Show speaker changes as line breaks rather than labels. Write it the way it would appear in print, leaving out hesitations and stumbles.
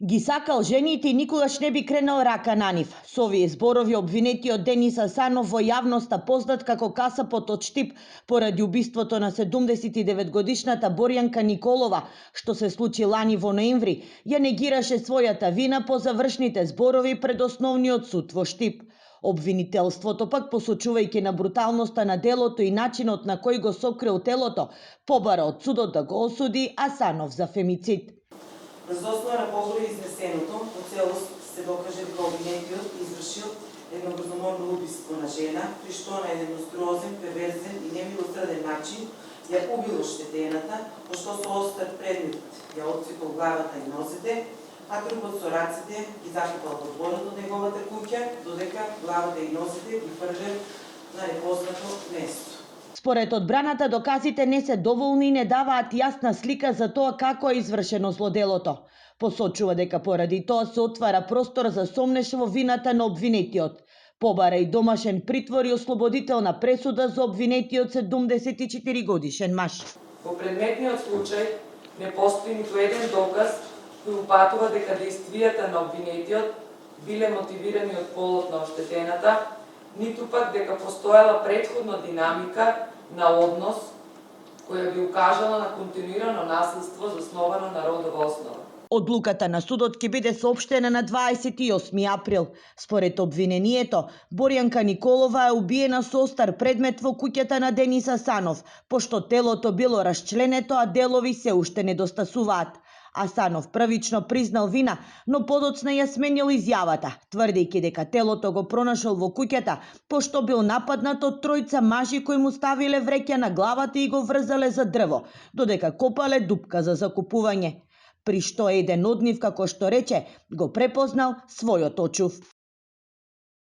Ги сакал жените и никогаш не би кренал рака на нив. Со овие зборови обвинетиот Денис Асанов во јавноста познат како касапот од Штип поради убиството на 79-годишната Борјанка Николова, што се случи лани во ноември, ја негираше својата вина по завршните зборови пред Основниот суд во Штип. Обвинителството пак, посочувајќи на бруталноста на делото и начинот на кој го сокрил телото, побара од судот да го осуди Асанов за фемицид.
Врз основа на погоре изнесеното, по целост се докаже дека обвинетиот извршил едно грозоморно убиство на жена, при што на еден монструозен, перверзен и немилосрден начин ја убил оштетената, пошто со остар предмет ја отсипал главата и нозете, а трупот со рацете ги закопал во дворот од неговата куќа, додека главата и нозете ги фрлел на непознато место.
Според одбраната, доказите не се доволни и не даваат јасна слика за тоа како е извршено злоделото. Посочува дека поради тоа се отвара простор за сомнеш во вината на обвинетиот. Побара и домашен притвор и ослободителна пресуда за обвинетиот 74 годишен маж.
Во предметниот случај не постои ниту еден доказ кој упатува дека действијата на обвинетиот биле мотивирани од полот на оштетената, ниту пак дека постоела претходна динамика на однос која би укажала на континуирано насилство засновано на родова основа.
Одлуката на судот ќе биде соопштена на 28 април. Според обвинението, Борјанка Николова е убиена со остар предмет во куќата на Денис Асанов, пошто телото било расчленето, а делови се уште недостасуваат. Асанов првично признал вина, но подоцна ја сменил изјавата, тврдејќи дека телото го пронашол во куќата, пошто бил нападнат од тројца мажи кои му ставиле вреќа на главата и го врзале за дрво, додека копале дупка за закопување. При што еден од нив, како што рече, го препознал својот очув.